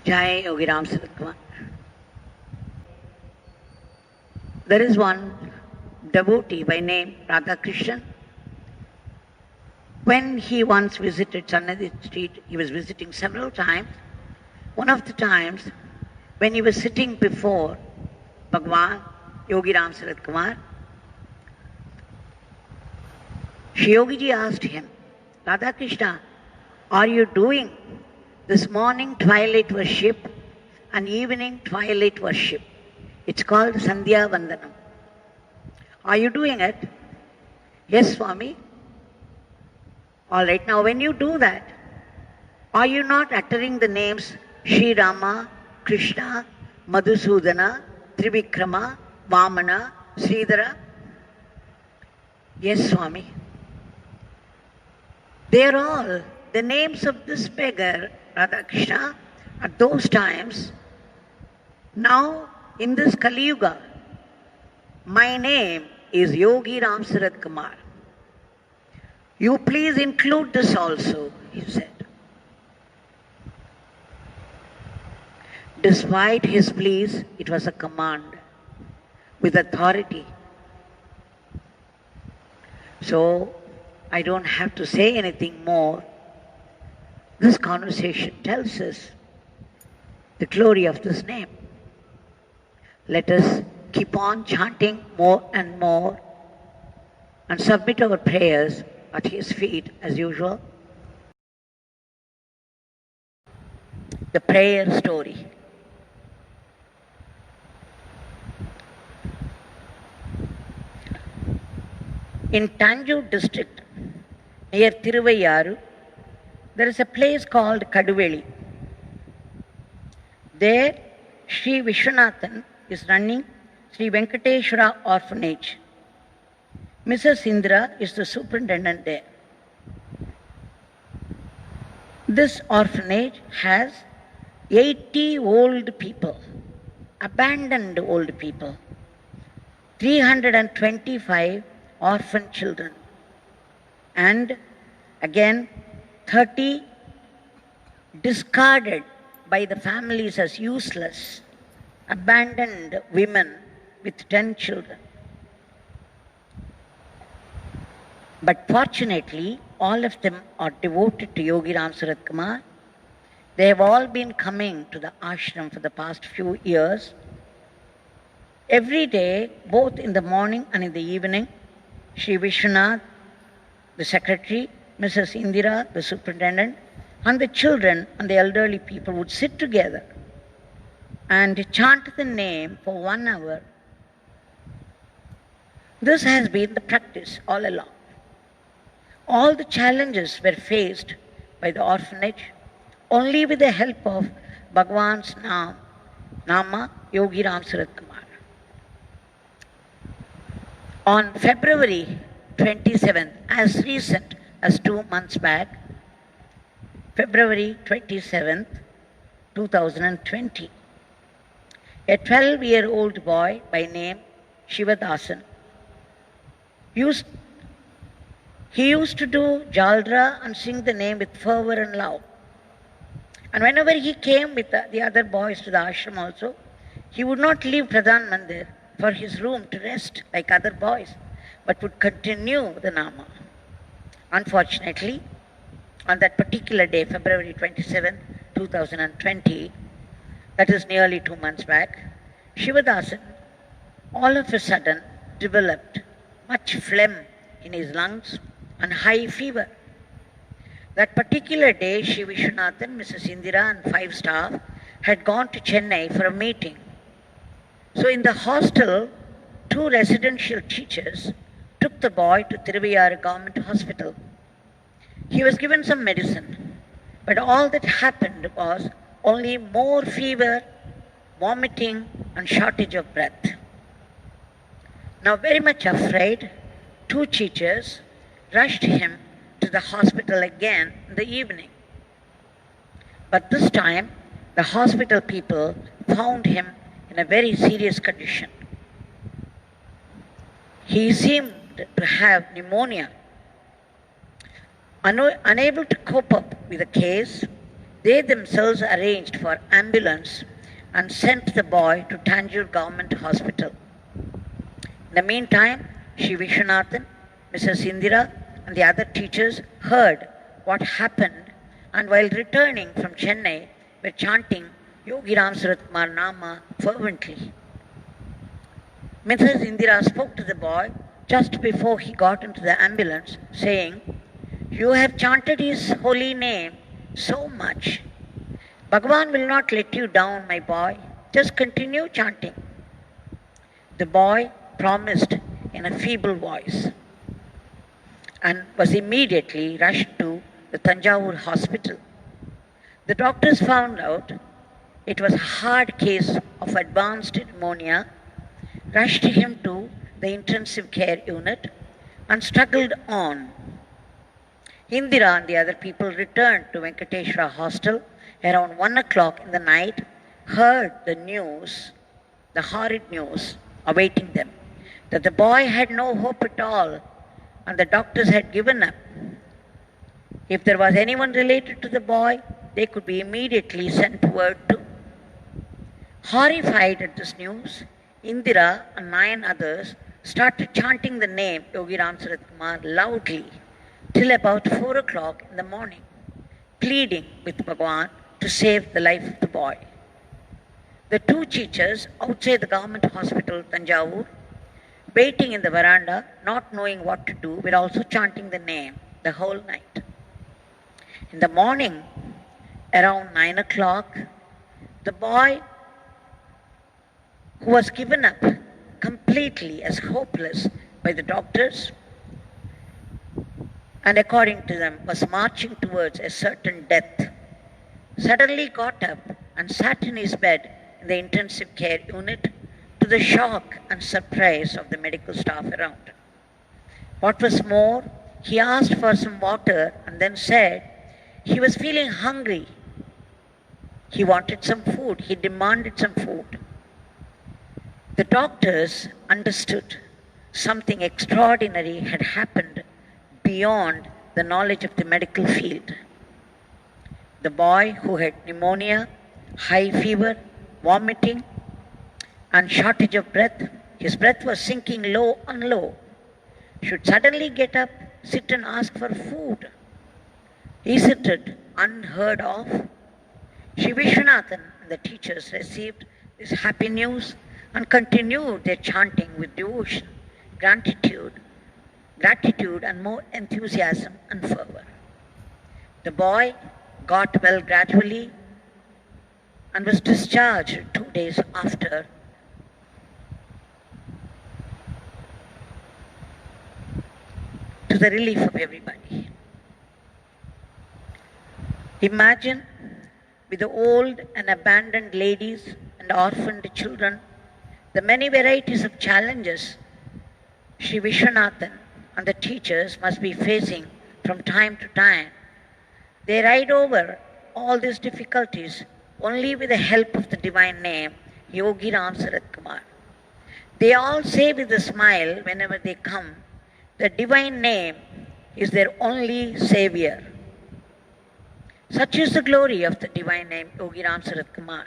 Jai Yogi Ram Sarat Kumar. There is one devotee by name Radhakrishnan. When he once visited Sannadhi Street, he was visiting several times. One of the times, when he was sitting before Bhagwan Yogi Ram Sarat Kumar, Shri Yogiji asked him, Radhakrishna, are you doing this morning twilight worship and evening twilight worship? It's called Sandhya Vandanam. Are you doing it? Yes, Swami. All right, now when you do that, are you not uttering the names Sri Rama, Krishna, Madhusudana, Trivikrama, Vamana, Sridhara? Yes, Swami. They are all the names of this beggar, Radhakrishna, at those times. Now, in this Kali Yuga, my name is Yogi Ram Sarat Kumar. You please include this also, he said. Despite his pleas, it was a command with authority. So, I don't have to say anything more. This conversation tells us the glory of this name. Let us keep on chanting more and more and submit our prayers at his feet as usual. The prayer story. In Tanjore district, near Thiruvayaru, there is a place called Kaduveli. There, Sri Vishwanathan is running Sri Venkateshwara Orphanage. Mrs. Indra is the superintendent there. This orphanage has 80 old people, abandoned old people, 325 orphan children, and again 30 discarded by the families as useless, abandoned women with 10 children. But fortunately, all of them are devoted to Yogi Ram Sarat Kumar. They have all been coming to the ashram for the past few years. Every day, both in the morning and in the evening, Sri Vishwanath, the secretary, Mrs. Indira, the superintendent, and the children and the elderly people would sit together and chant the name for 1 hour. This has been the practice all along. All the challenges were faced by the orphanage only with the help of Bhagwan's Nama, Yogi Ram Sarat Kumar. On February 27th, as recent as 2 months back, February 27th, 2020, a 12-year-old boy by name Shivadasan he used to do Jaldra and sing the name with fervor and love. And whenever he came with the other boys to the ashram also, he would not leave Pradhan Mandir for his room to rest like other boys, but would continue the Nama. Unfortunately, on that particular day, February 27, 2020, that is nearly 2 months back, Shivadasan all of a sudden developed much phlegm in his lungs and high fever. That particular day, Sri Vishwanathan, Mrs. Indira and 5 staff had gone to Chennai for a meeting. So in the hostel, 2 residential teachers took the boy to Thiruvayaru Government Hospital. He was given some medicine, but all that happened was only more fever, vomiting and shortage of breath. Now very much afraid, 2 teachers rushed him to the hospital again in the evening. But this time, the hospital people found him in a very serious condition. He seemed to have pneumonia. Unable to cope up with the case, They themselves arranged for ambulance and sent the boy to Tanjore Government Hospital. In the meantime, Sri Vishwanathan, Mrs. Indira, and the other teachers heard what happened, and while returning from Chennai, were chanting Yogi Ram Sarath Kumar Nama fervently. Mrs. Indira spoke to the boy just before he got into the ambulance, saying, "You have chanted his holy name so much. Bhagavan will not let you down, my boy. Just continue chanting." The boy promised in a feeble voice and was immediately rushed to the Tanjavur hospital. The doctors found out it was a hard case of advanced pneumonia, rushed him to the intensive care unit, and struggled on. Indira and the other people returned to Venkateshwara Hostel around 1 o'clock in the night, heard the news, the horrid news awaiting them, that the boy had no hope at all and the doctors had given up. If there was anyone related to the boy, they could be immediately sent word to. Horrified at this news, Indira and 9 others started chanting the name Yogi Ram Sarath Kumar loudly till about 4 o'clock in the morning, pleading with Bhagavan to save the life of the boy. The 2 teachers outside the government hospital, Tanjavur, waiting in the veranda, not knowing what to do, were also chanting the name the whole night. In the morning, around 9 o'clock, the boy, who was given up completely as hopeless by the doctors, and according to them was marching towards a certain death, suddenly got up and sat in his bed in the intensive care unit, to the shock and surprise of the medical staff around. What was more, he asked for some water and then said he was feeling hungry. He wanted some food. He demanded some food. The doctors understood something extraordinary had happened beyond the knowledge of the medical field. The boy, who had pneumonia, high fever, vomiting, and shortage of breath, his breath was sinking low and low, should suddenly get up, sit and ask for food. Isn't it unheard of? Sri Vishwanathan and the teachers received this happy news and continued their chanting with devotion, gratitude and more enthusiasm and fervor. The boy got well gradually and was discharged 2 days after. To the relief of everybody. Imagine, with the old and abandoned ladies and orphaned children, the many varieties of challenges Sri Vishwanathan and the teachers must be facing from time to time. They ride over all these difficulties only with the help of the divine name, Yogi Ram Sarath Kumar. They all say with a smile whenever they come, the divine name is their only savior. Such is the glory of the divine name, Yogi Ram Sarath Kumar.